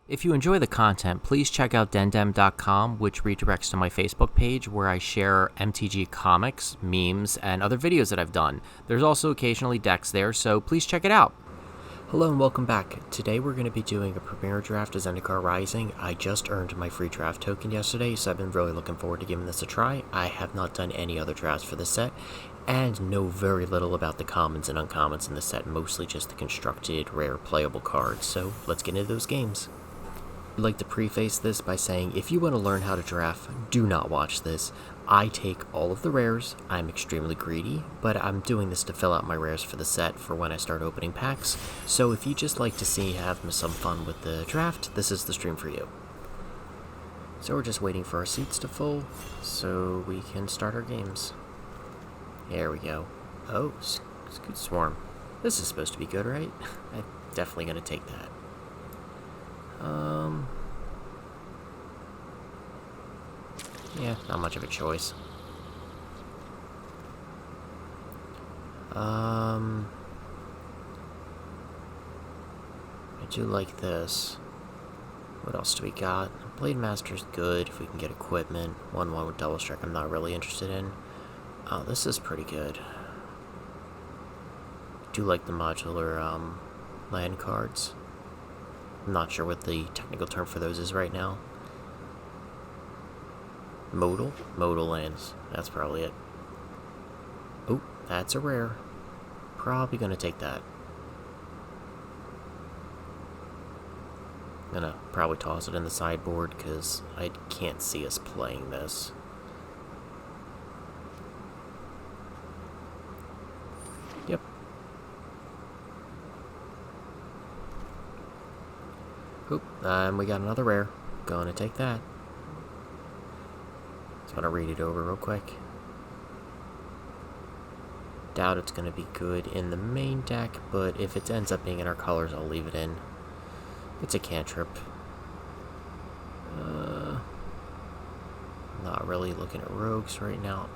If you enjoy the content, please check out dendem.com, which redirects to my Facebook page where I share MTG comics, memes, and other videos that I've done. There's also occasionally decks there, so please check it out. Hello and welcome back. Today we're going to be doing a premiere draft of Zendikar Rising. I just earned my free draft token yesterday, so I've been really looking forward to giving this a try. I have not done any other drafts for this set, and know very little about the commons and uncommons in the set, mostly just the constructed, rare, playable cards, so let's get into those games. I'd like to preface this by saying if you want to learn how to draft, do not watch this. I take all of the rares, I'm extremely greedy, but I'm doing this to fill out my rares for the set for when I start opening packs, so if you just like to have some fun with the draft, this is the stream for you. So we're just waiting for our seats to full, so we can start our games. There we go. Oh, Scute Swarm. This is supposed to be good, right? I'm definitely going to take that. Yeah, not much of a choice. I do like this. What else do we got? Blade Master's good if we can get equipment. 1/1 with Double Strike I'm not really interested in. Oh, this is pretty good. Do like the modular land cards. I'm not sure what the technical term for those is right now. Modal? Modal lands. That's probably it. Oh, that's a rare. Probably gonna take that. Gonna probably toss it in the sideboard because I can't see us playing this. Yep. Oop, and we got another rare. Gonna take that. Just gonna read it over real quick. Doubt it's gonna be good in the main deck, but if it ends up being in our colors, I'll leave it in. It's a cantrip. Not really looking at rogues right now.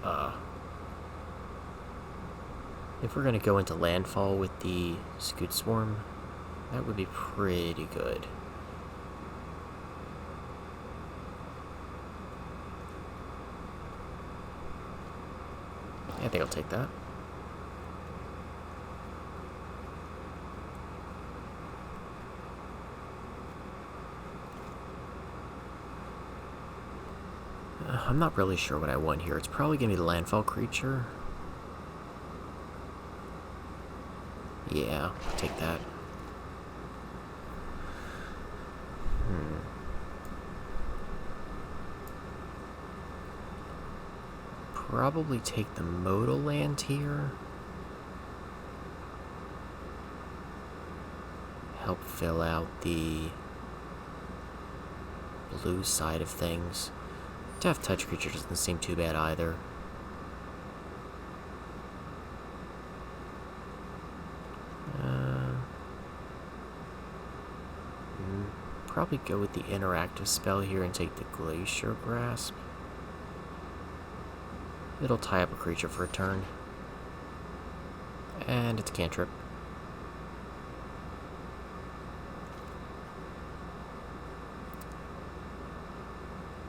If we're gonna go into landfall with the Scute Swarm, that would be pretty good. I think I'll take that. I'm not really sure what I want here. It's probably going to be the landfall creature. Yeah, I'll take that. Probably take the modal land here. Help fill out the blue side of things. Death Touch creature doesn't seem too bad either. Probably go with the interactive spell here and take the Glacial Grasp. It'll tie up a creature for a turn. And it's a cantrip.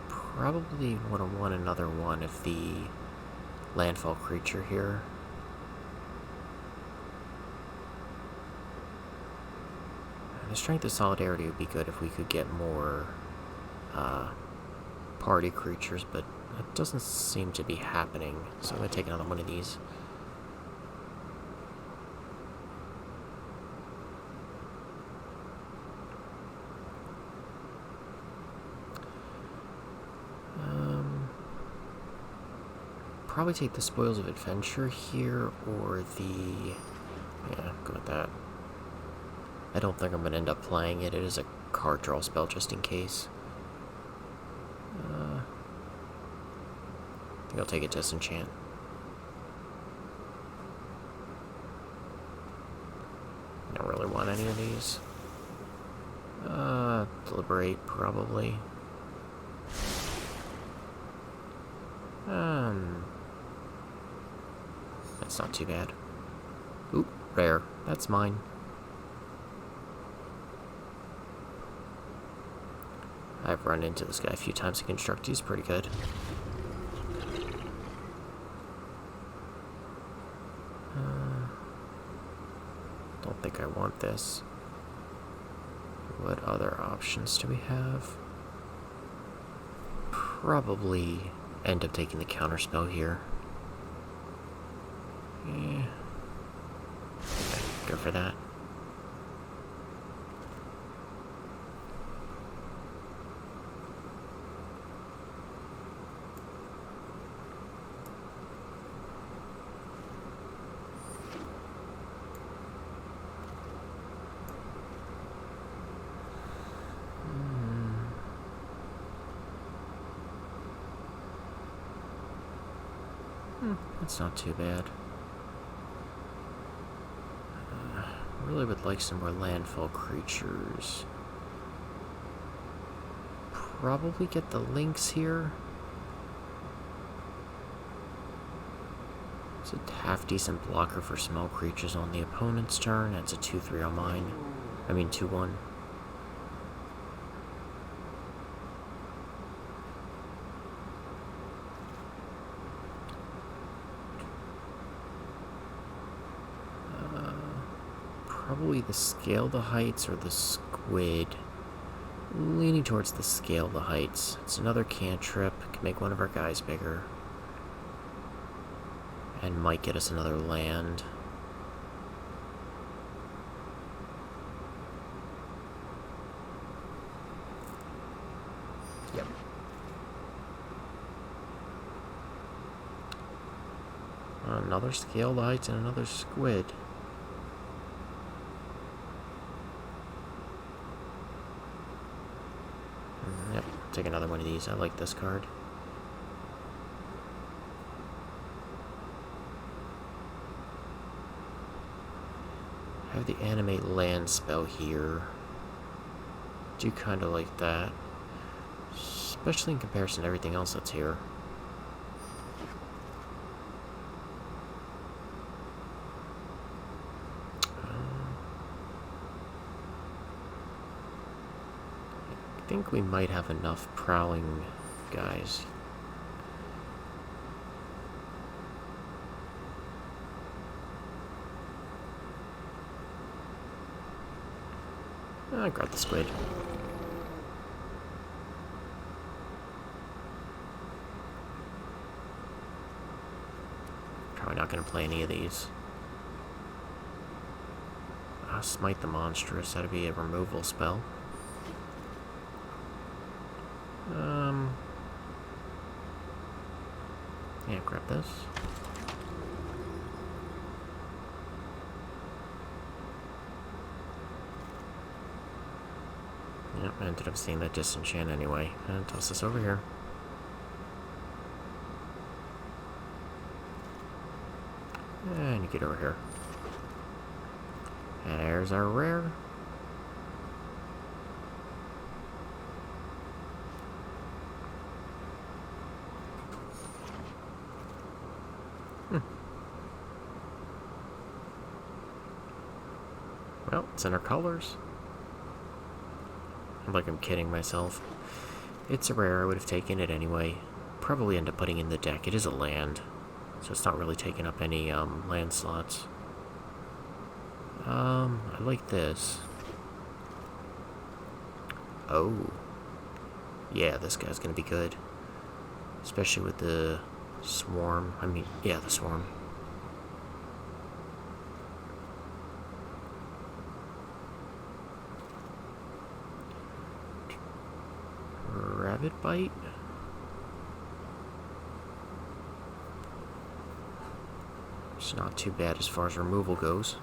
Probably would have won another one of the landfall creature here. The Strength of Solidarity would be good if we could get more party creatures, but that doesn't seem to be happening, so I'm going to take another one of these. Probably take the Spoils of Adventure here, or the... yeah, go with that. I don't think I'm going to end up playing it. It is a card draw spell just in case. I think I'll take a Disenchant. I don't really want any of these. Deliberate, probably. That's not too bad. Oop, rare. That's mine. I've run into this guy a few times in Construct. He's pretty good. Don't think I want this. What other options do we have? Probably end up taking the counterspell here. Yeah. Okay, go for that. That's not too bad. Really would like some more landfall creatures. Probably get the Lynx here. It's a half-decent blocker for small creatures on the opponent's turn. That's a 2/3 on mine. I mean 2/1. Probably the Scale the Heights or the Squid. Leaning towards the Scale the Heights. It's another cantrip. Can make one of our guys bigger. And might get us another land. Yep. Another Scale the Heights and another Squid. Yep, take another one of these. I like this card. I have the Animate Land spell here. Do kind of like that. Especially in comparison to everything else that's here. I think we might have enough Prowling guys. I grabbed the Squid. Probably not going to play any of these. Smite the Monstrous. That'd be a removal spell. Yeah, grab this. Yep, I ended up seeing that Disenchant anyway. And toss this over here. And you get over here. And there's our rare. Well, it's in our colors. I'm like I'm kidding myself. It's a rare, I would have taken it anyway. Probably end up putting in the deck. It is a land, so it's not really taking up any land slots. I like this. Oh. Yeah, this guy's gonna be good. Especially with the Swarm. I mean, yeah, the Swarm. Rabid Bite? It's not too bad as far as removal goes.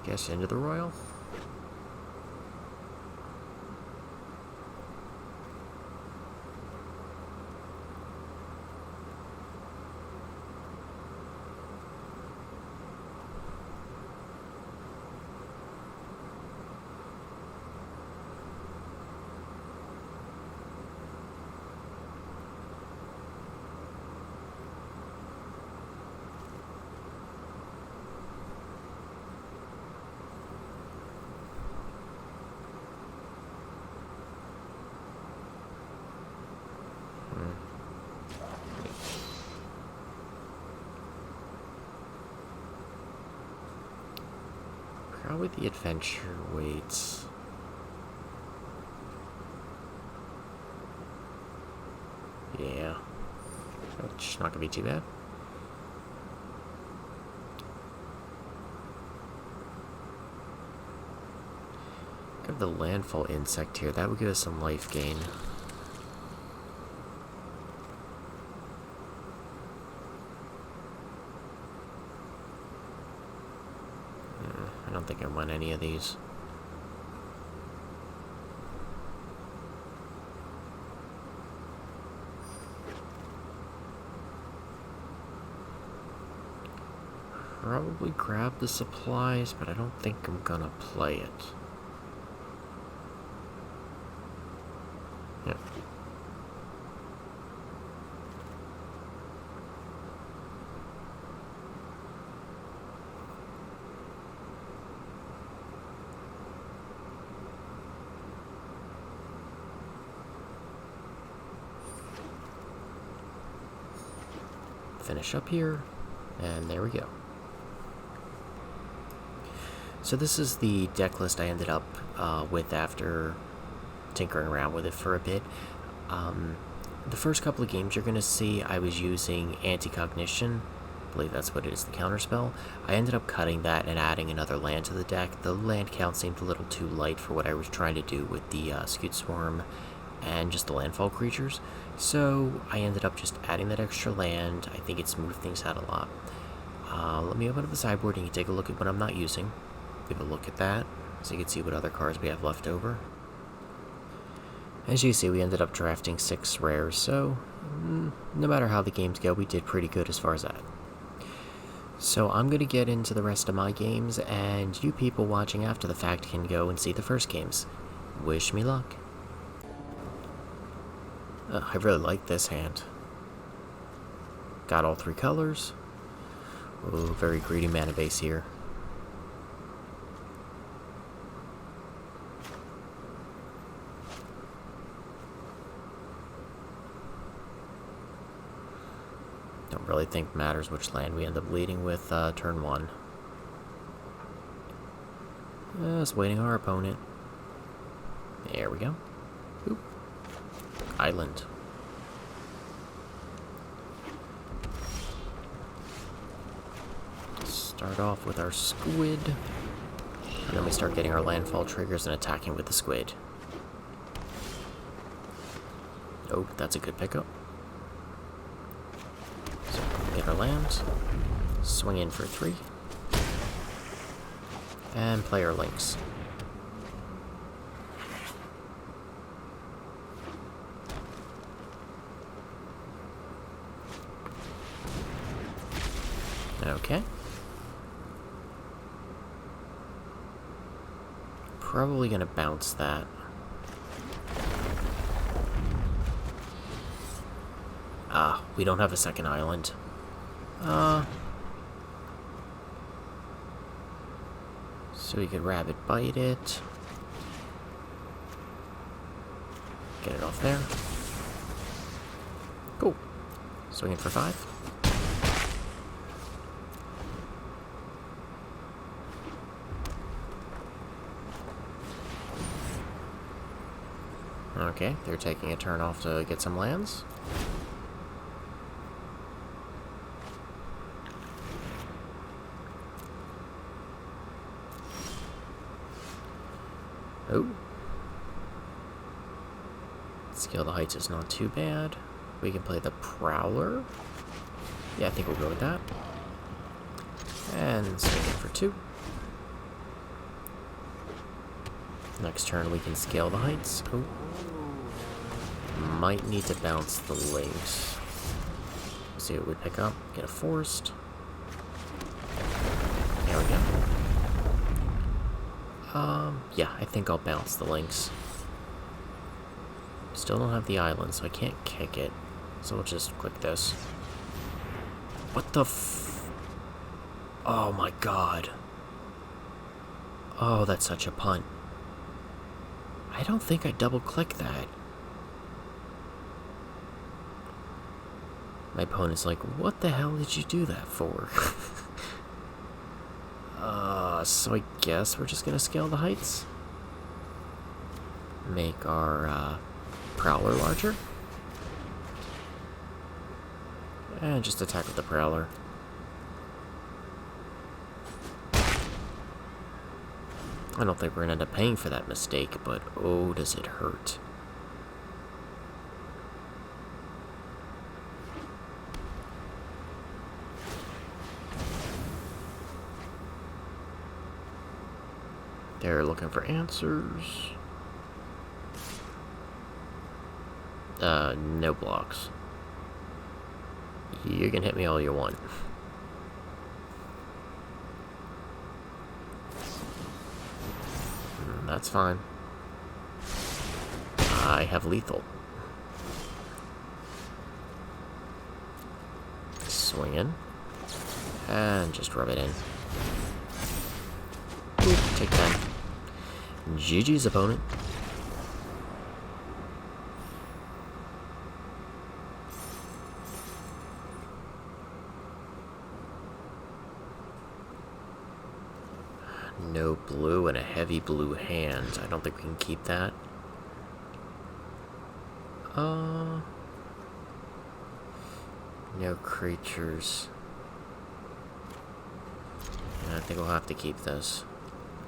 Guess Into the Roil? How would the adventure weights? Yeah. It's not gonna be too bad. Got the landfall insect here. That would give us some life gain. I don't think I want any of these. Probably grab the supplies, but I don't think I'm gonna play it. Yeah. Finish up here, and there we go. So this is the deck list I ended up with after tinkering around with it for a bit. The first couple of games you're going to see, I was using Anti-Cognition. I believe that's what it is, the counterspell. I ended up cutting that and adding another land to the deck. The land count seemed a little too light for what I was trying to do with the Scute Swarm and just the landfall creatures. So I ended up just adding that extra land. I think it smoothed things out a lot. Let me open up the sideboard and you can take a look at what I'm not using. Give a look at that, so you can see what other cards we have left over. As you see, we ended up drafting 6 rares, so no matter how the games go, we did pretty good as far as that. So I'm going to get into the rest of my games, and you people watching after the fact can go and see the first games. Wish me luck. I really like this hand. Got all 3 colors. Ooh, very greedy mana base here. Don't really think matters which land we end up leading with turn 1. Just waiting our opponent. There we go. Oop. Island. Start off with our squid. And then we start getting our landfall triggers and attacking with the squid. Oh, that's a good pickup. Get our land, swing in for 3, and play our Lynx. Okay. Probably gonna bounce that. We don't have a second island. So we could Rabid Bite it. Get it off there. Cool. Swinging for 5. Okay, they're taking a turn off to get some lands. Oh. Scale the Heights is not too bad. We can play the Prowler. Yeah, I think we'll go with that. And swing in for 2. Next turn we can scale the Heights. Oh. Might need to bounce the Lynx. See what we pick up. Get a Forest. There we go. Yeah, I think I'll bounce the Lynx. Still don't have the island, so I can't kick it. So we'll just click this. What the Oh my god. Oh, that's such a punt. I don't think I double-click that. My opponent's like, what the hell did you do that for? So I guess we're just gonna scale the heights. Make our Prowler larger. And just attack with the Prowler. I don't think we're gonna end up paying for that mistake, but oh, does it hurt. They're looking for answers. No blocks. You can hit me all you want. That's fine. I have lethal. Swing in. And just rub it in. Boop, take 10. GG's, opponent. No blue and a heavy blue hand. I don't think we can keep that. No creatures. I think we'll have to keep this.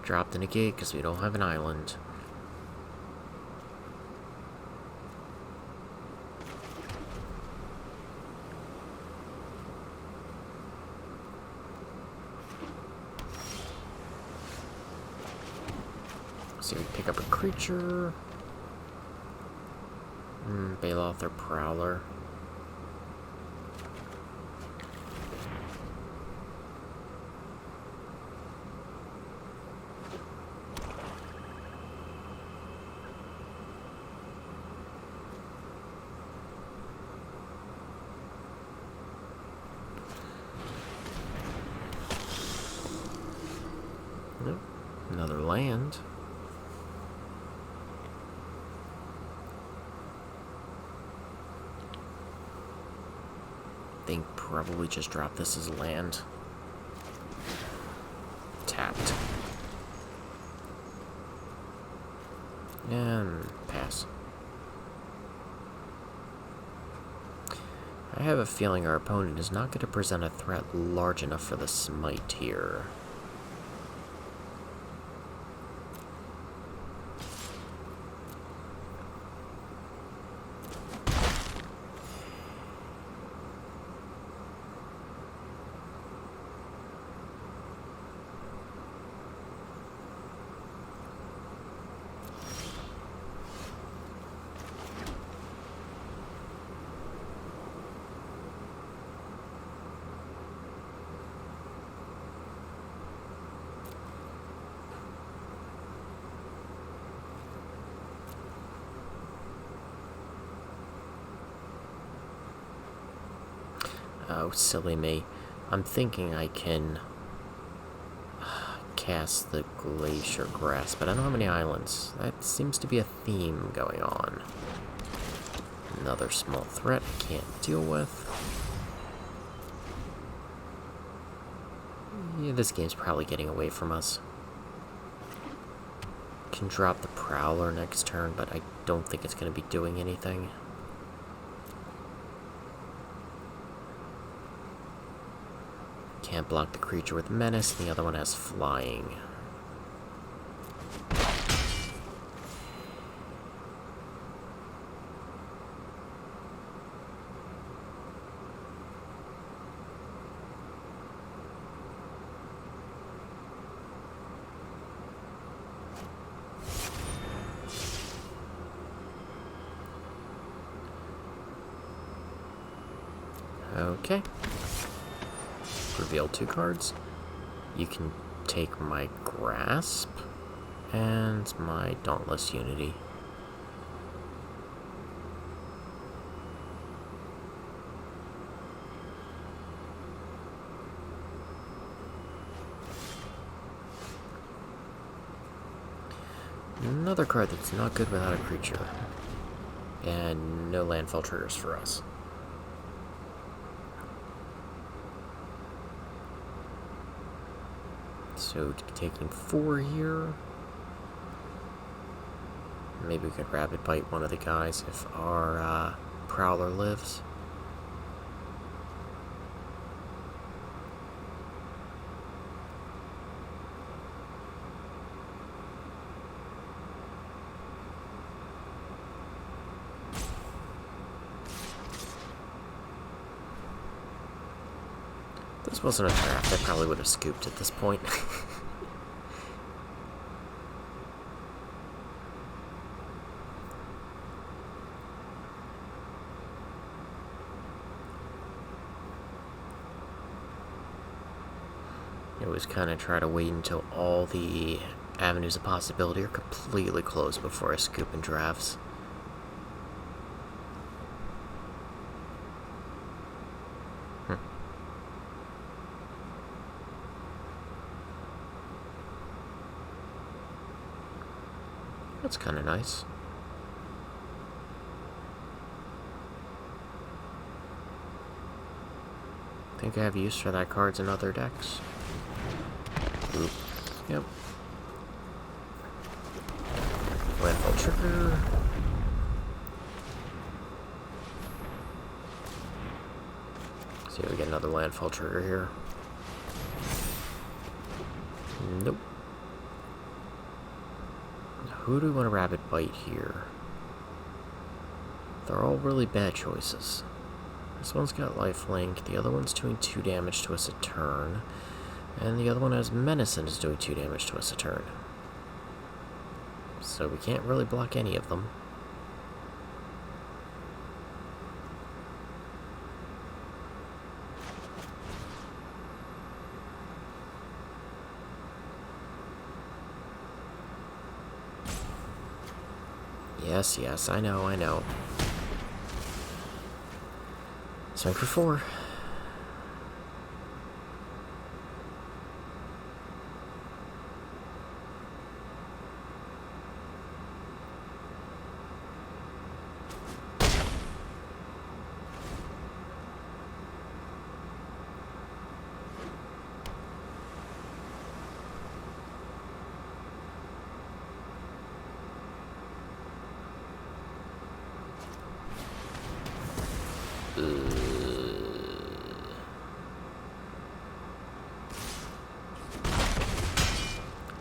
Drop the Negate because we don't have an island. So we pick up a creature. Baloth or Prowler. Nope. Another land. Think probably just drop this as land. Tapped. And pass. I have a feeling our opponent is not going to present a threat large enough for the Smite here. Oh, silly me. I'm thinking I can cast the Glacial Grasp, but I don't have any islands. That seems to be a theme going on. Another small threat I can't deal with. Yeah, this game's probably getting away from us. Can drop the Prowler next turn, but I don't think it's going to be doing anything. Can't block the creature with Menace, the other one has Flying. Okay. Reveal 2 cards. You can take my Grasp and my Dauntless Unity. Another card that's not good without a creature. And no landfall triggers for us. So taking 4 here. Maybe we could Rabid Bite one of the guys if our Prowler lives. This wasn't a draft, I probably would have scooped at this point. I always kind of try to wait until all the avenues of possibility are completely closed before I scoop in drafts. That's kind of nice. Think I have use for that cards in other decks. Oop. Yep. Landfall trigger. See if we get another landfall trigger here. Nope. Who do we want to Rabid Bite here? They're all really bad choices. This one's got lifelink, the other one's doing 2 damage to us a turn, and the other one has Menace and is doing 2 damage to us a turn. So we can't really block any of them. Yes, I know. Swing for 4.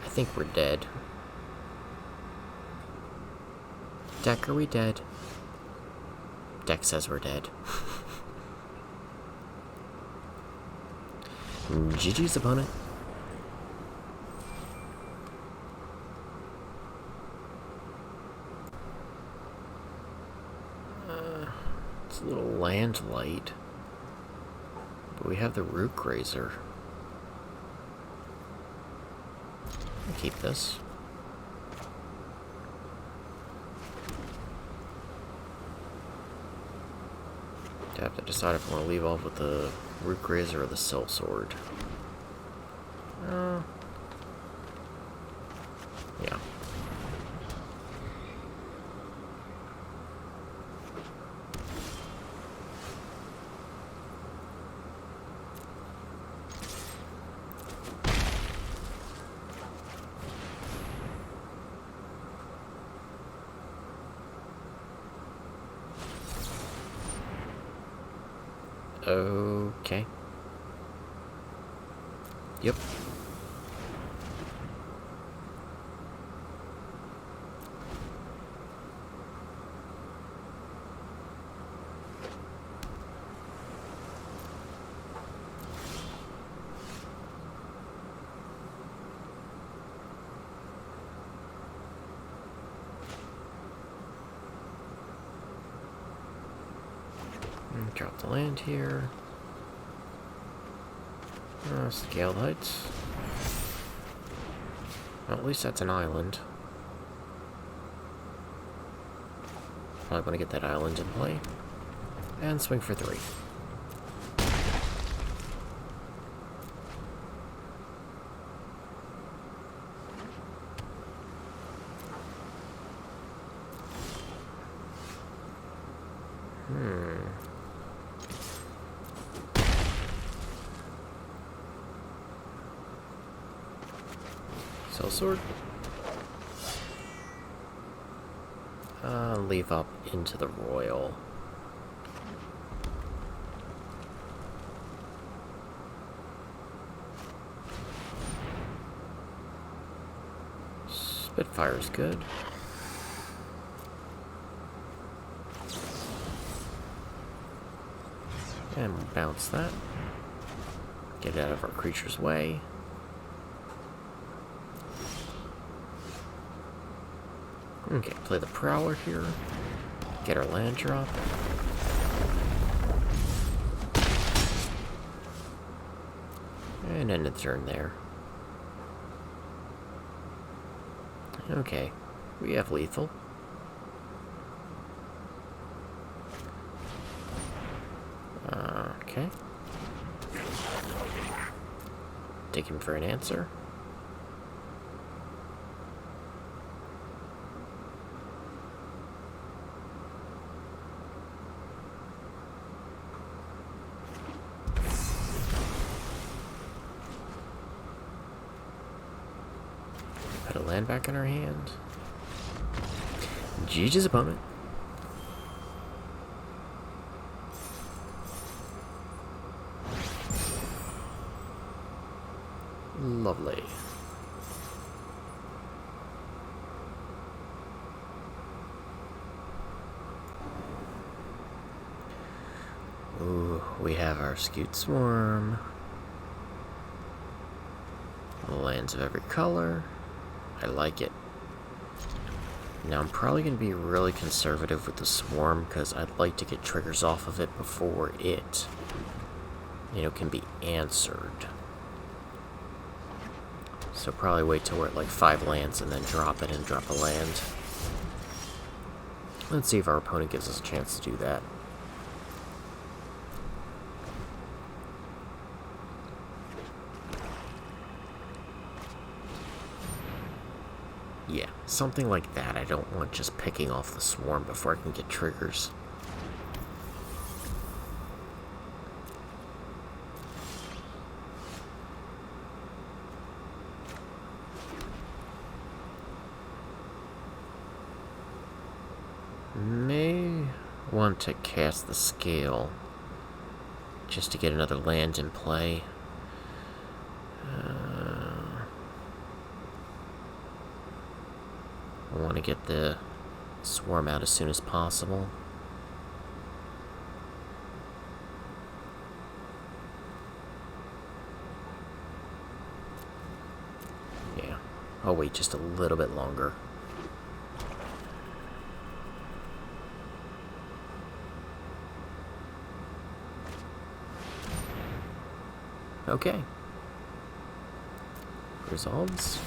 I think we're dead. Deck, are we dead? Deck says we're dead. GG's opponent. It's a little land light. But we have the Rootgrazer. Keep this. I have to decide if I want to leave off with the Rootgrazer or the Sell-Sword. Yeah. Okay. Yep. Drop the land here. Scaled Heights. Well, at least that's an island. Probably want to get that island in play. And swing for 3. Sell-Sword. Leave up Into the Roil. Spitfire's good. And we'll bounce that. Get it out of our creature's way. Okay, play the Prowler here. Get our land drop. And end the turn there. Okay, we have lethal. Okay. Take him for an answer. Put a land back in our hand. GG's opponent. Lovely. Ooh, we have our Scute Swarm. Lands of every color. I like it. Now I'm probably going to be really conservative with the Swarm because I'd like to get triggers off of it before it, can be answered. So probably wait till we're at like 5 lands and then drop it and drop a land. Let's see if our opponent gives us a chance to do that. Yeah, something like that. I don't want just picking off the Swarm before I can get triggers. May want to cast the Scale just to get another land in play. I want to get the Swarm out as soon as possible. Yeah, I'll wait just a little bit longer. Okay. Resolves.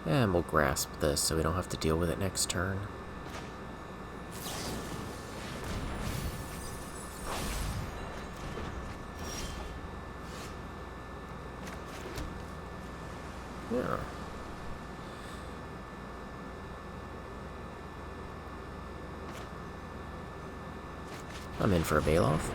And we'll grasp this so we don't have to deal with it next turn. Yeah. I'm in for a Baloth.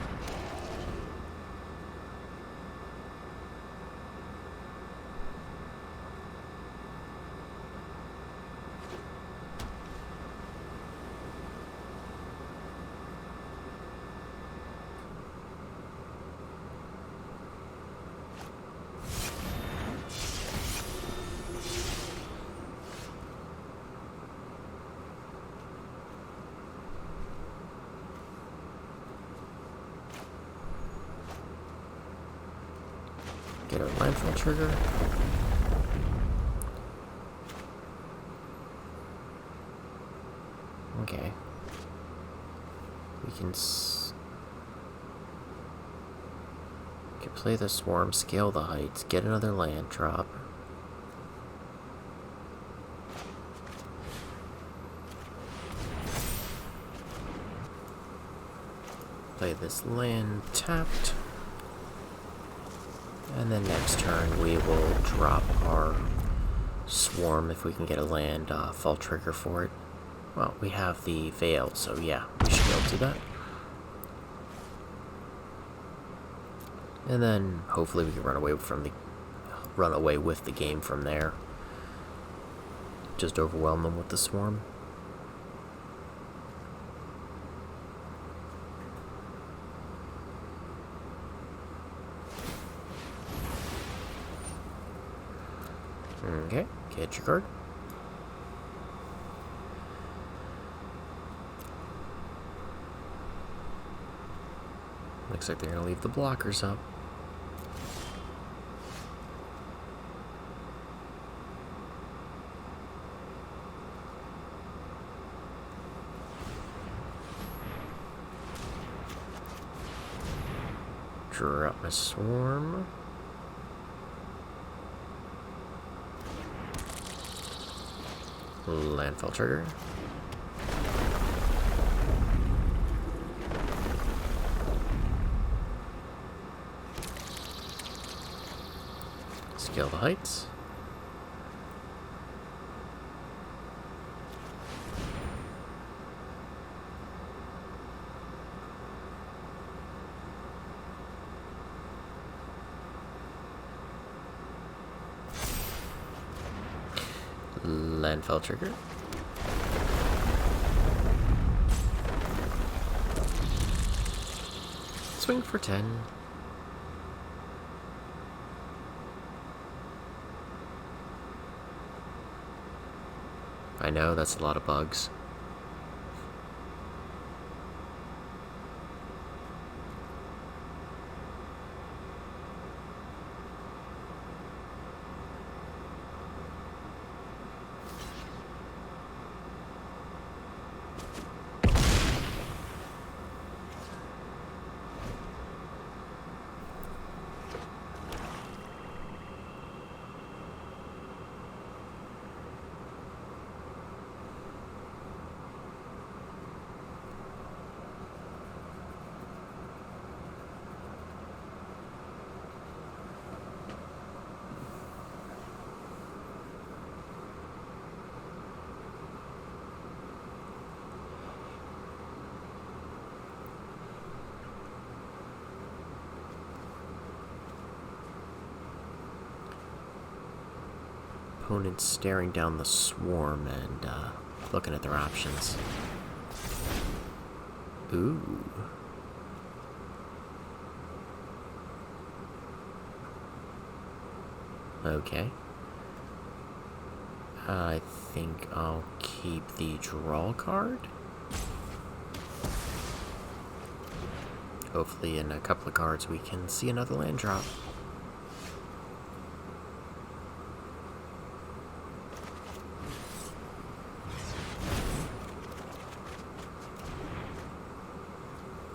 Get our landfall trigger. Okay. We can play the Swarm, scale the heights, get another land drop. Play this land tapped. And then next turn we will drop our Swarm if we can get a land fall trigger for it. Well, we have the Veil, so yeah, we should be able to do that. And then hopefully we can run away with the game from there. Just overwhelm them with the swarm. Okay, get your card. Looks like they're gonna leave the blockers up. Drop my swarm. Landfall trigger. Scale the heights. Landfall trigger. Swing for 10. I know, that's a lot of bugs. Opponents staring down the swarm and looking at their options. Ooh. Okay. I think I'll keep the draw card. Hopefully in a couple of cards we can see another land drop.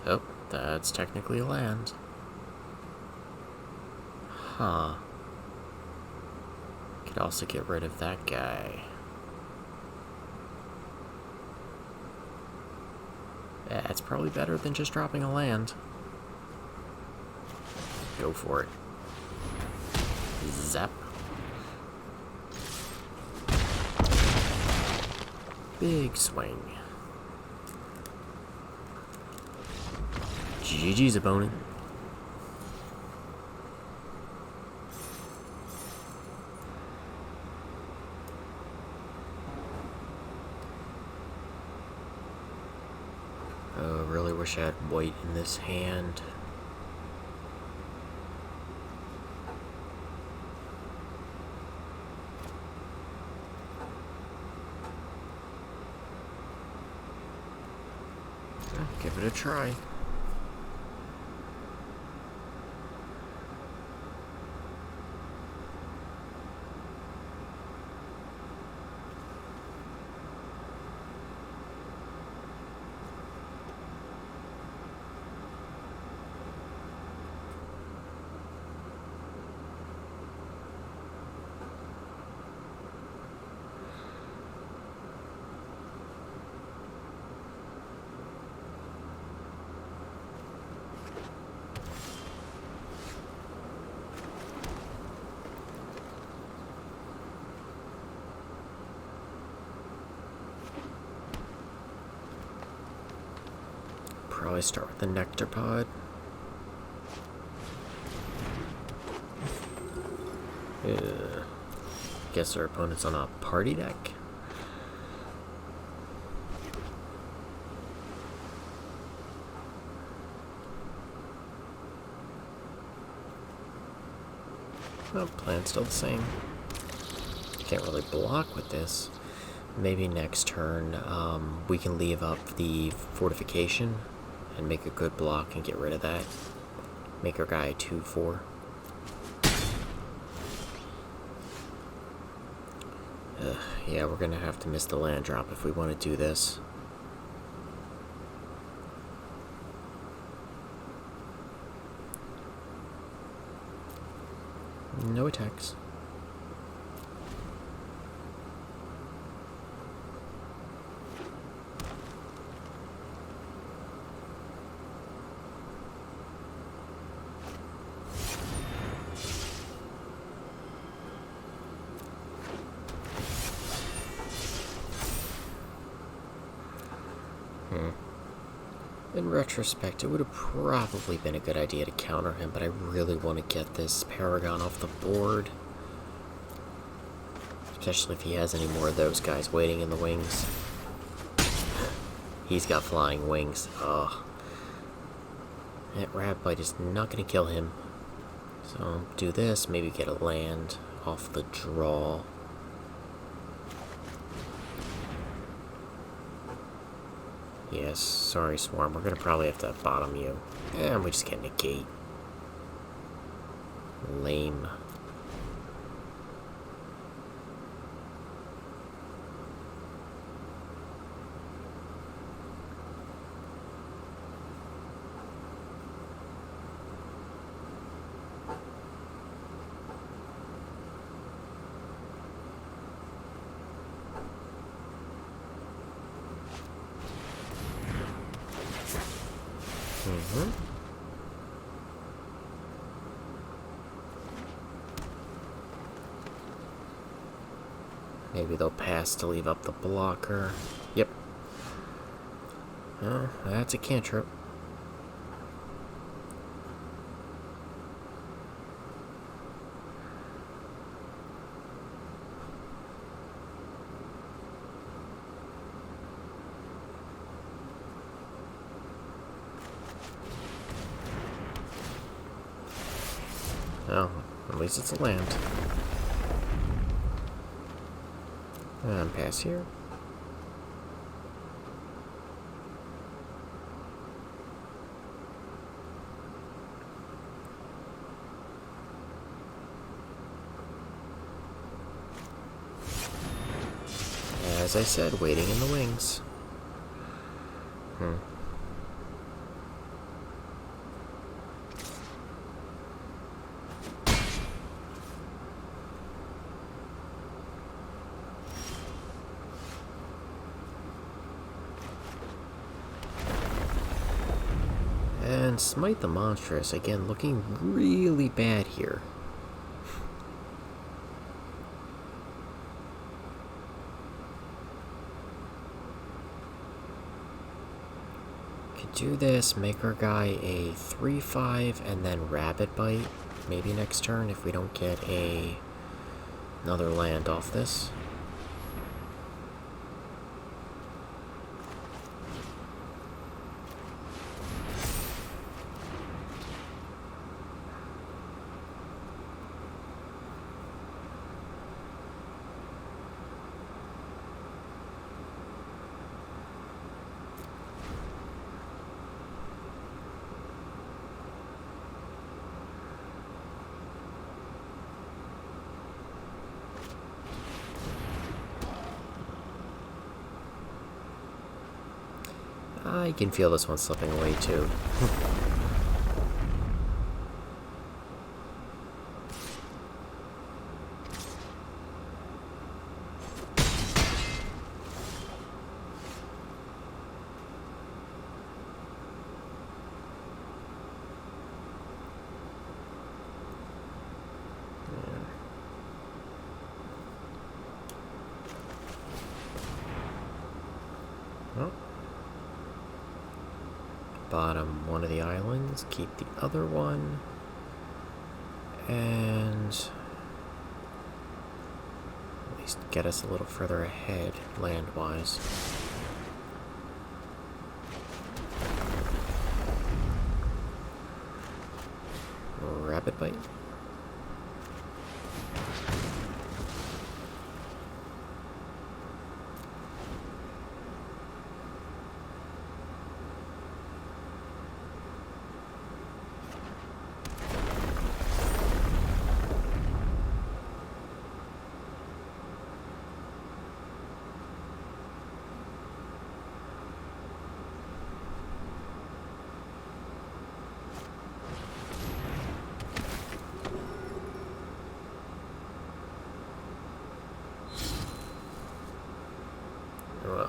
Oh, that's technically a land. Huh. Could also get rid of that guy. Yeah, it's probably better than just dropping a land. Go for it. Zap. Big swing. GG's, opponent. Oh, really wish I had white in this hand. Give it a try. Probably start with the Nectarpot. Guess our opponent's on a party deck. Oh, plan's still the same. Can't really block with this. Maybe next turn we can leave up the fortification and make a good block and get rid of that. Make our guy 2/4. Yeah, we're gonna have to miss the land drop if we want to do this. No attacks. In retrospect, it would have probably been a good idea to counter him, but I really want to get this Paragon off the board. Especially if he has any more of those guys waiting in the wings. He's got flying wings. Ugh. That Rabid Bite is not going to kill him. So, do this, maybe get a land off the draw. Yes, sorry Swarm, we're gonna probably have to bottom you. And we just get Negate. Lame. Maybe they'll pass to leave up the blocker. Yep. Oh, that's a cantrip. Oh, at least it's a land. And pass here. As I said, waiting in the wings. And Smite the Monstrous, again, looking really bad here. Could do this, make our guy a 3/5, and then Rabid Bite, maybe next turn if we don't get another land off this. I can feel this one slipping away too. Bottom one of the islands, keep the other one, and least get us a little further ahead, land-wise. Rabid Bite.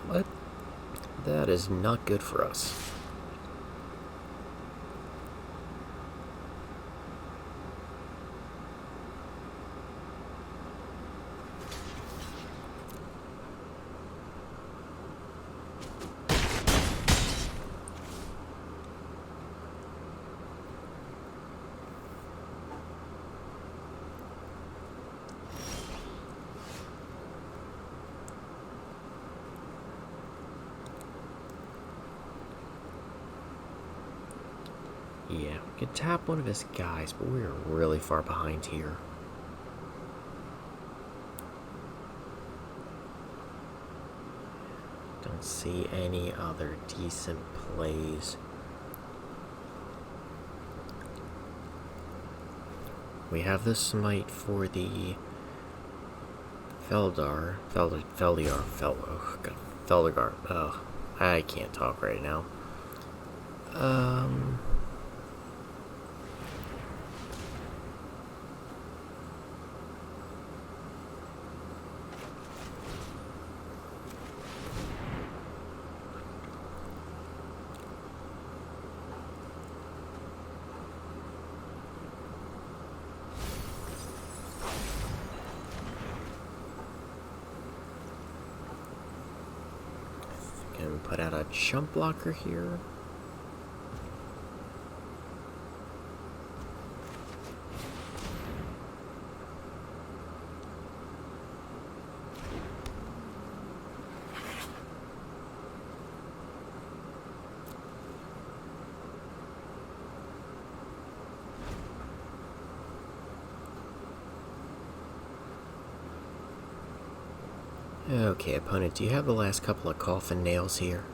What? That is not good for us. Yeah, we could tap one of his guys, but we're really far behind here. Don't see any other decent plays. We have the Smite for the Felidar. Oh, I can't talk right now. Can put out a jump blocker here. Okay, opponent, do you have the last couple of coffin nails here?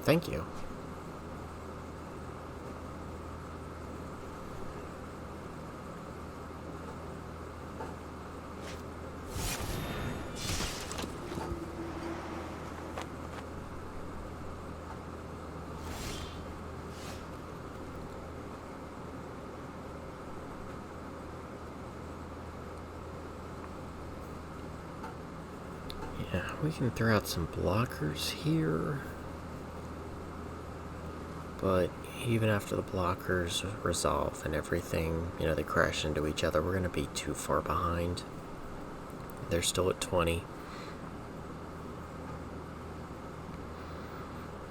Thank you. Yeah, we can throw out some blockers here. But even after the blockers resolve and everything, you know, they crash into each other, we're going to be too far behind. They're still at 20.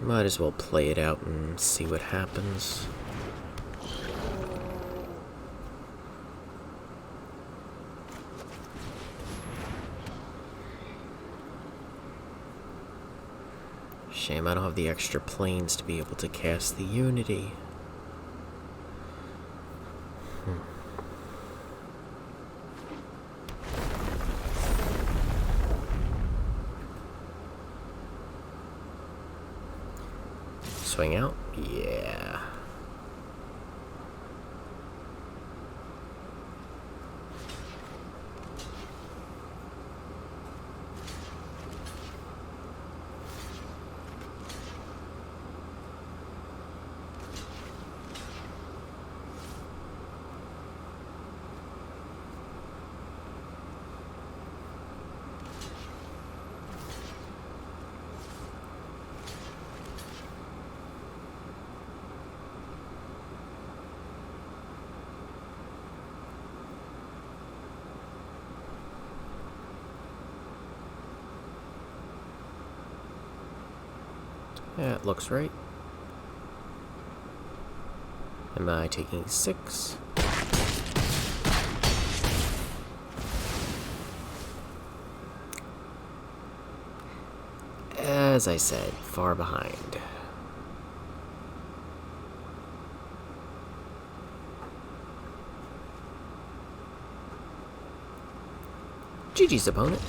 Might as well play it out and see what happens. Shame I don't have the extra planes to be able to cast the Unity. Swing out? Yeah. Yeah, it looks right. Am I taking 6? As I said, far behind. GG's opponent.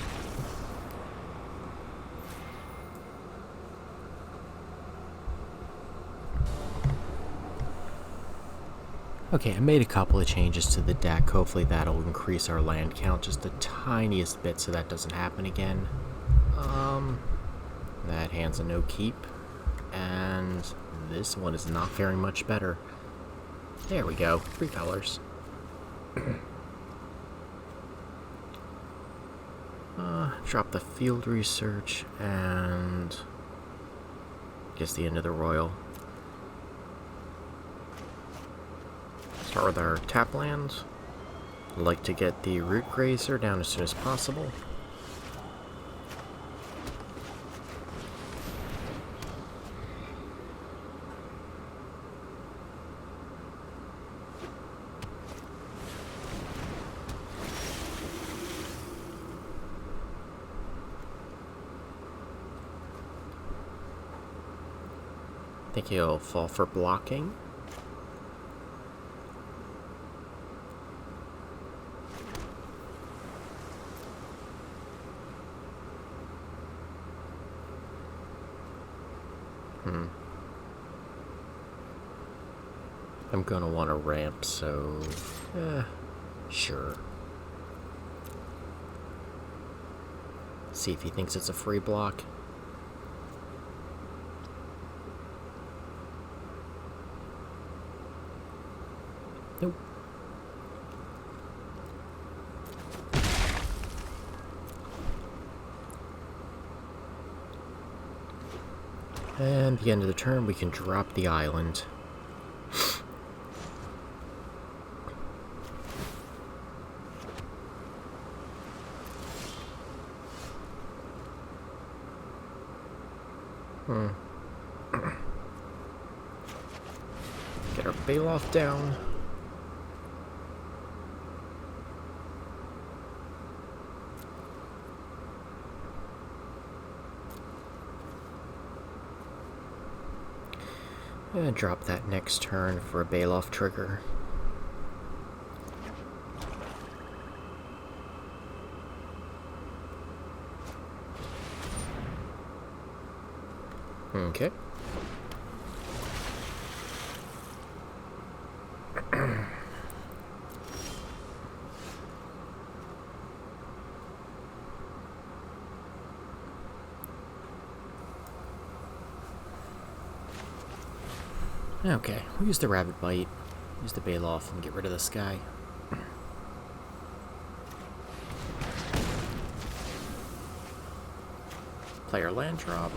Okay, I made a couple of changes to the deck. Hopefully that'll increase our land count just the tiniest bit so that doesn't happen again. That hand's a no keep. And this one is not very much better. There we go. 3 colors. Drop the field research and guess the Into the Roil. Start with our tap lands. I'd like to get the Rootgrazer down as soon as possible. I think he'll fall for blocking. I'm gonna want to ramp, so sure. See if he thinks it's a free block. Nope. And at the end of the turn, we can drop the island. Get our Baloth down. And drop that next turn for a Baloth trigger. Okay. Okay, we'll use the Rabid Bite, use the Baloth, and get rid of this guy. Play our land drop,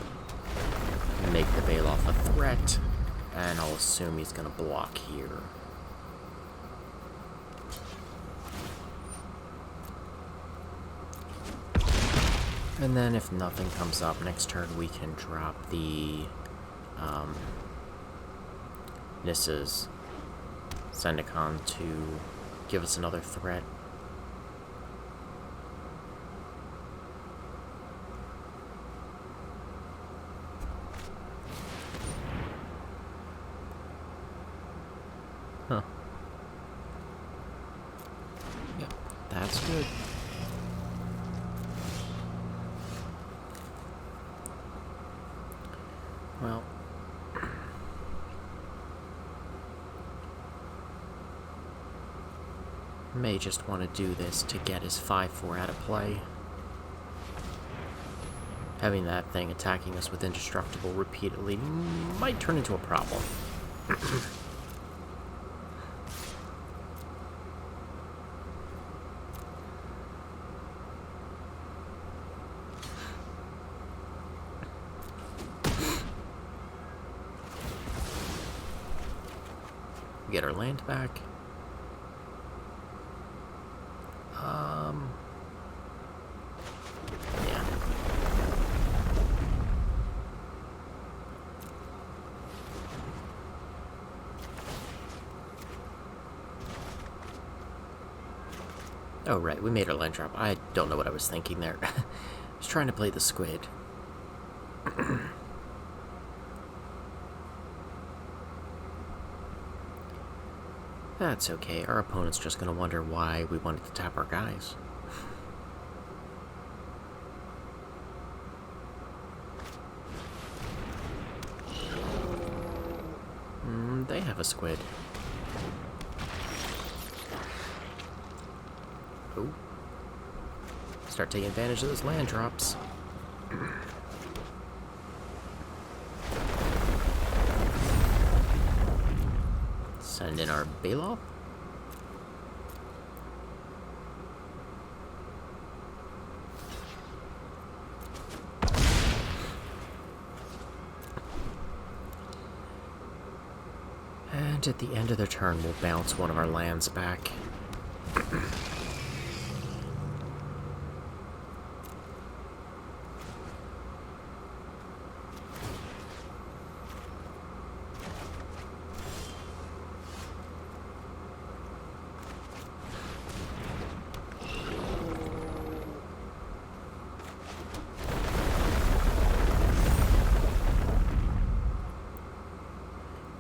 make the Baloth a threat, and I'll assume he's going to block here. And then if nothing comes up next turn, we can drop the Nissa's Zendikon to give us another threat. Huh. Yep, that's good. Well, may just want to do this to get his 5/4 out of play. Having that thing attacking us with indestructible repeatedly might turn into a problem. Get our land back. Yeah. Oh, right, we made our land drop. I don't know what I was thinking there. I was trying to play the squid. That's okay. Our opponent's just going to wonder why we wanted to tap our guys. They have a squid. Oh. Start taking advantage of those land drops. Send in our Baloth. And at the end of their turn, we'll bounce one of our lands back.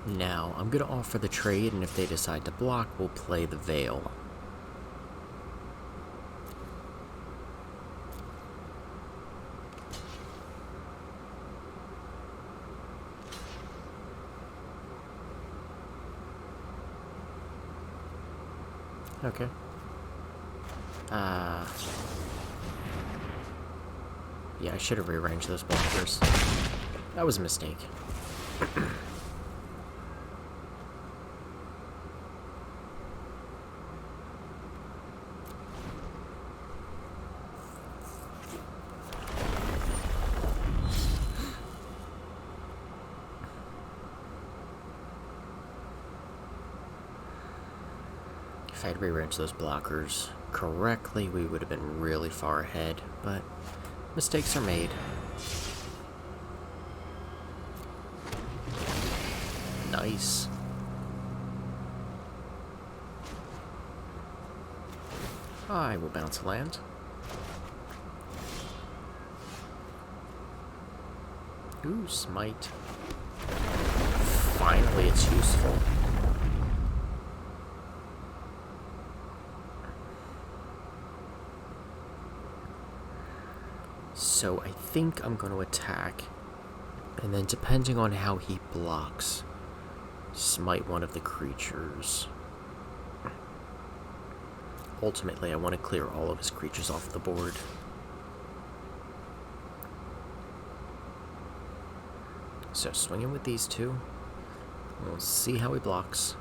Now, I'm going to offer the trade, and if they decide to block, we'll play the Veil. Okay. Yeah, I should have rearranged those blockers. That was a mistake. If I'd rearranged those blockers correctly, we would have been really far ahead, but mistakes are made. Nice. I will bounce a land. Ooh, Smite. Finally, it's useful. So I think I'm going to attack, and then depending on how he blocks, smite one of the creatures. Ultimately, I want to clear all of his creatures off the board. So swinging with these two, we'll see how he blocks.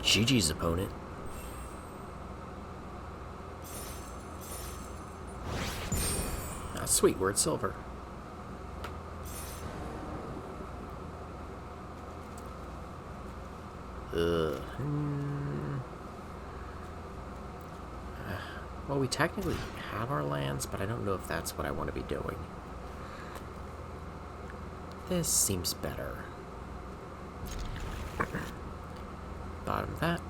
GG's opponent. Ah, sweet, we're at silver. Ugh. Well, we technically have our lands, but I don't know if that's what I want to be doing. This seems better. Bottom of that.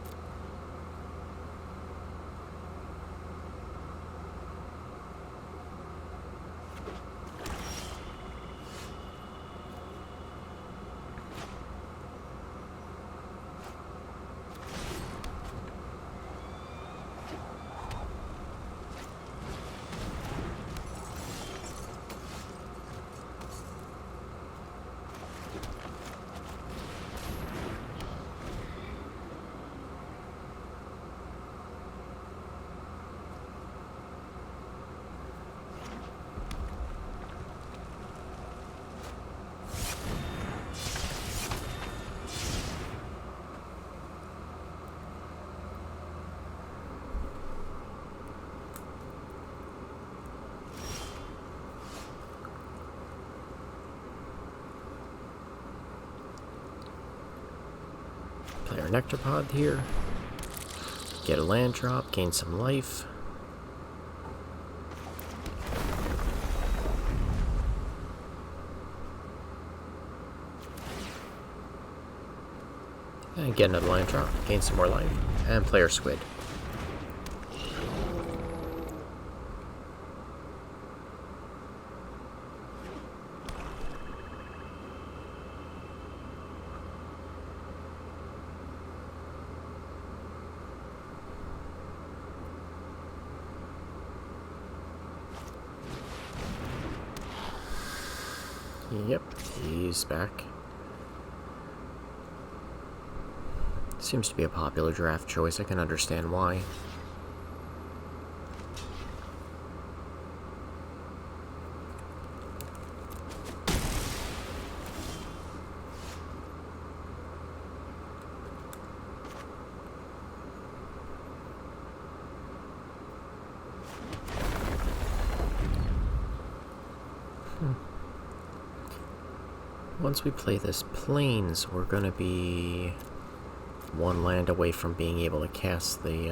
Play our Nectarpot here. Get a land drop, gain some life. And get another land drop, gain some more life. And play our Squid. Yep, he's back. Seems to be a popular draft choice. I can understand why. Once we play this Plains, we're gonna be one land away from being able to cast the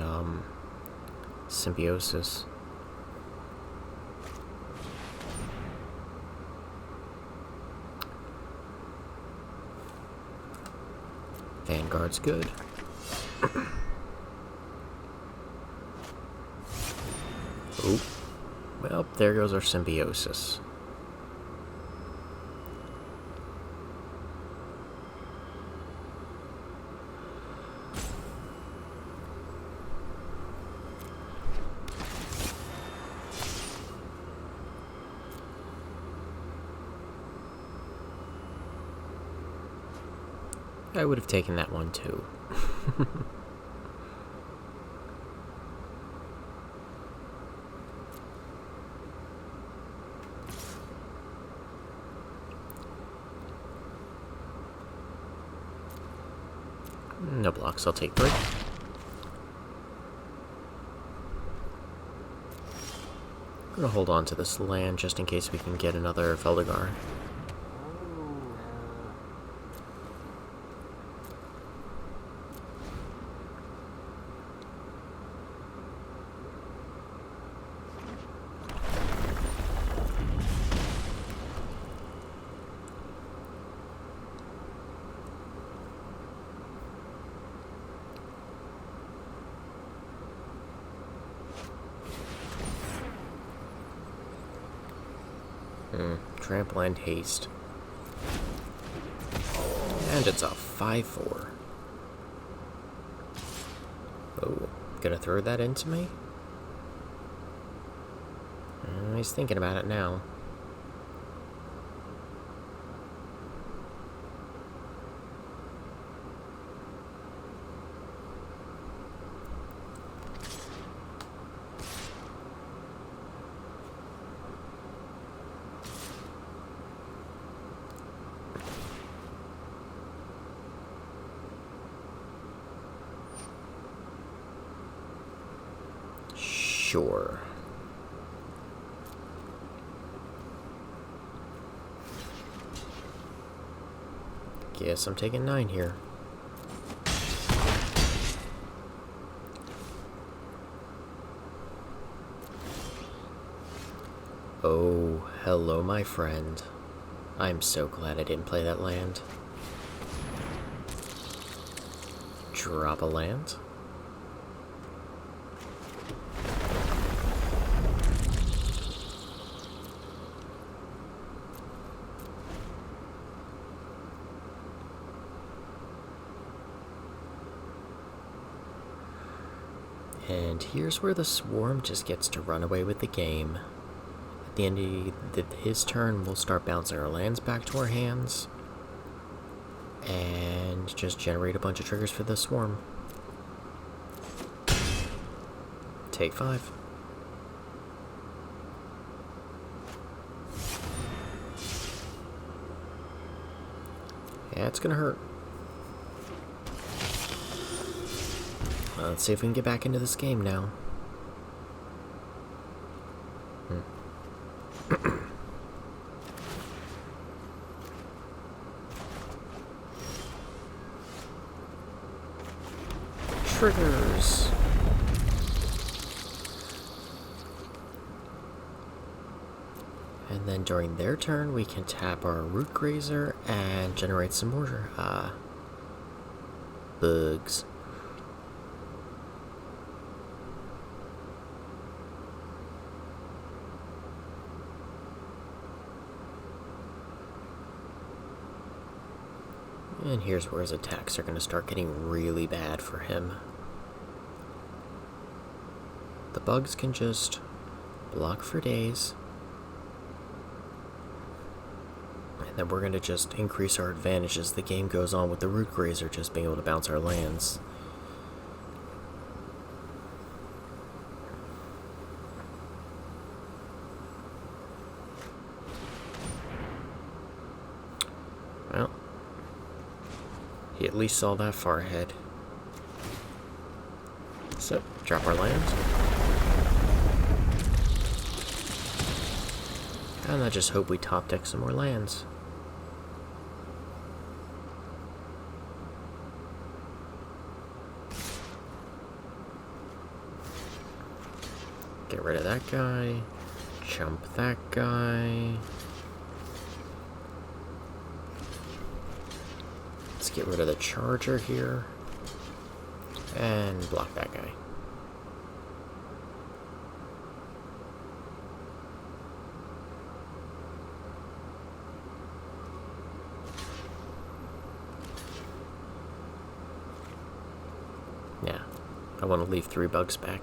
Symbiosis. Vanguard's good. Oop. Well, there goes our Symbiosis. I would have taken that one too. No blocks, I'll take 3. I'm gonna hold on to this land just in case we can get another Felidar. Trample and haste. And it's a 5/4. Oh, gonna throw that into me? He's thinking about it now. Sure. Guess I'm taking 9 here. Oh, hello, my friend. I'm so glad I didn't play that land. Drop a land. And here's where the Swarm just gets to run away with the game. At the end of his turn, we'll start bouncing our lands back to our hands. And just generate a bunch of triggers for the Swarm. Take 5. Yeah, it's gonna hurt. Let's see if we can get back into this game now. triggers. And then during their turn, we can tap our Rootgrazer and generate some more bugs. And here's where his attacks are going to start getting really bad for him. The bugs can just block for days. And then we're going to just increase our advantage as the game goes on with the Rootgrazer just being able to bounce our lands. Well, he at least saw that far ahead. So, drop our lands. And I just hope we top deck some more lands. Get rid of that guy. Jump that guy. Let's get rid of the charger here. And block that guy. Yeah, I want to leave 3 bugs back.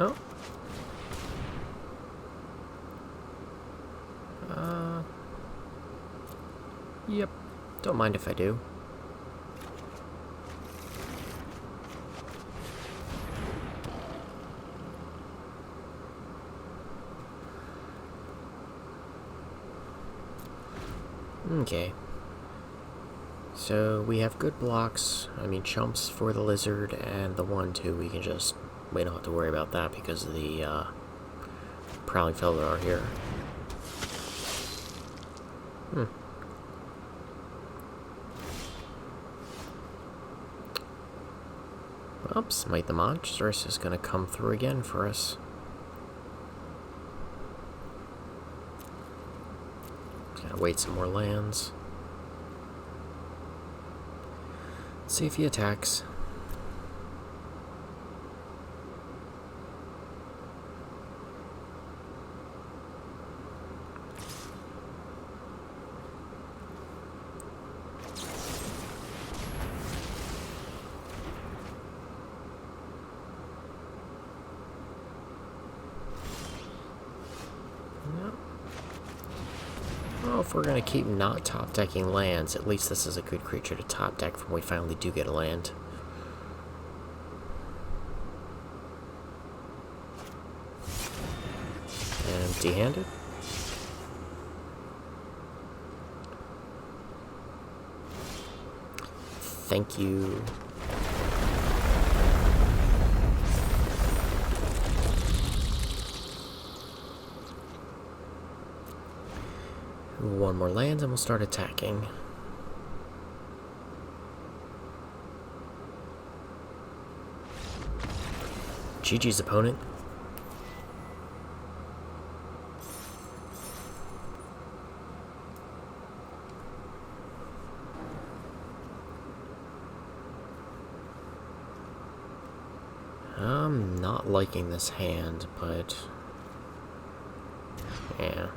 Oh. Yep. Don't mind if I do. Okay. So we have good blocks. I mean, chumps for the lizard, and the 1/2 we can just... we don't have to worry about that because of the Prowling Felidar here. Well, Smite the Monstrous is going to come through again for us. Gotta wait some more lands. Let's see if he attacks. Well, if we're going to keep not top decking lands, at least this is a good creature to top deck when we finally do get a land. Empty-handed. Thank you. One more land and we'll start attacking. GG's opponent. I'm not liking this hand, but yeah.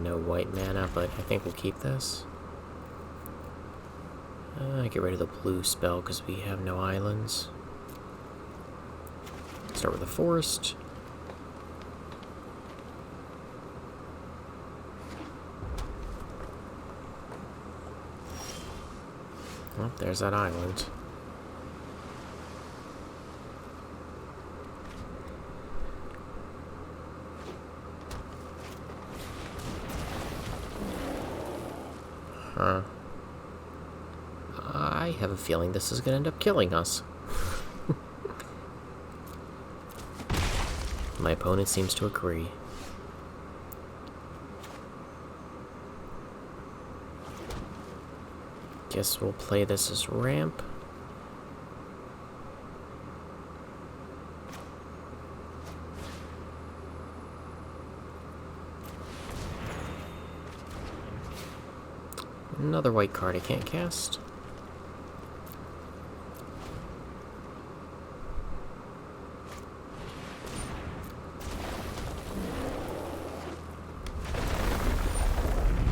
No white mana, but I think we'll keep this. Get rid of the blue spell because we have no islands. Start with the forest. Well, there's that island. I have a feeling this is going to end up killing us. My opponent seems to agree. Guess we'll play this as ramp. Another white card I can't cast.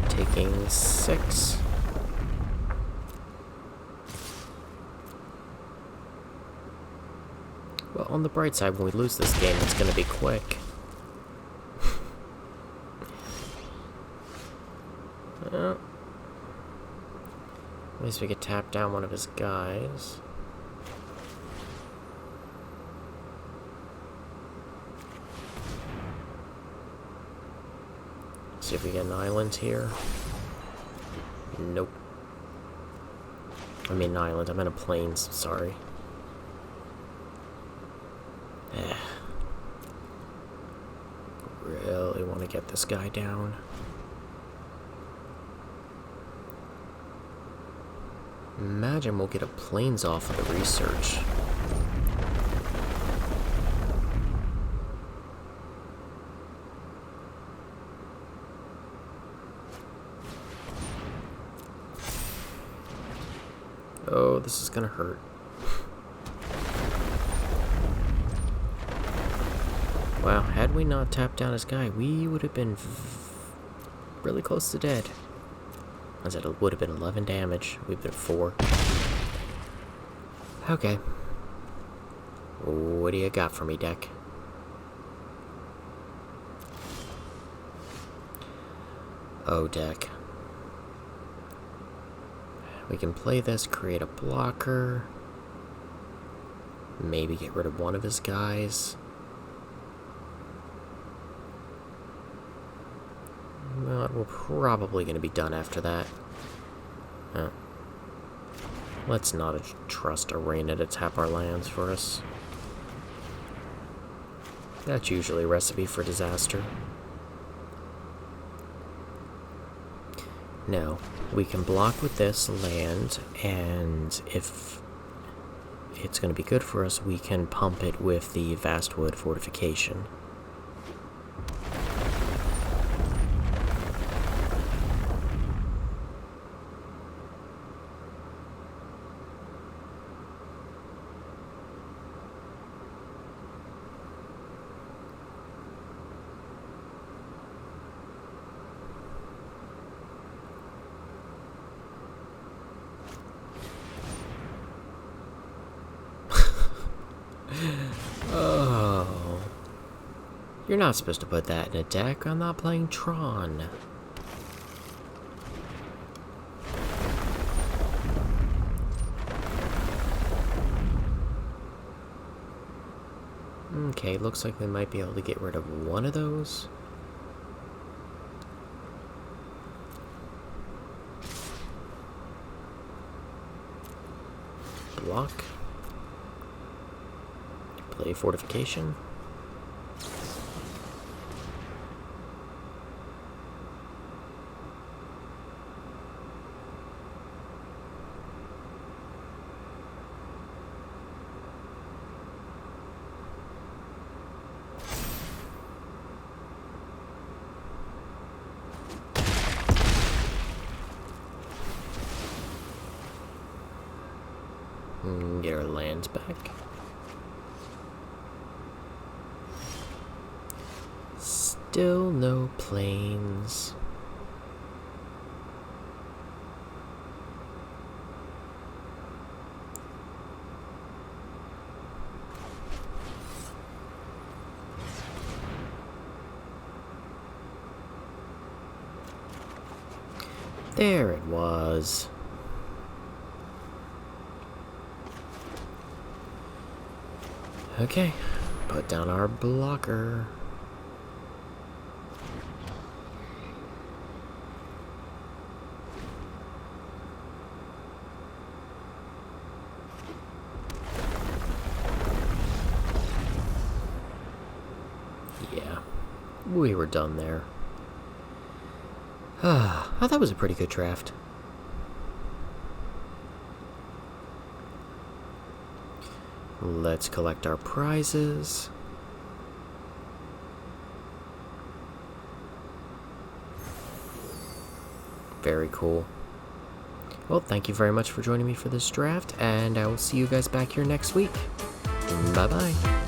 Taking 6. Well, on the bright side, when we lose this game, it's going to be quick. Well, at least we could tap down one of his guys. See if we get an island here. Nope. I mean an island, I'm in a plains, sorry. Really want to get this guy down. Imagine we'll get a plains off of the research. Oh, this is gonna hurt. Wow, had we not tapped down his guy, we would have been really close to dead. I said it would have been 11 damage. We've been 4. Okay. What do you got for me, deck? Oh, deck. We can play this, create a blocker. Maybe get rid of one of his guys. But we're probably going to be done after that. Let's not trust Arena to tap our lands for us. That's usually a recipe for disaster. No, we can block with this land, and if it's going to be good for us, we can pump it with the Vastwood Fortification. Oh. You're not supposed to put that in a deck. I'm not playing Tron. Okay, looks like we might be able to get rid of one of those. Block. Play Fortification. Get our lands back. Still no planes. There it was. Okay, put down our blocker. We were done there. Oh, that was a pretty good draft. Let's collect our prizes. Very cool. Well, thank you very much for joining me for this draft, and I will see you guys back here next week. Bye-bye.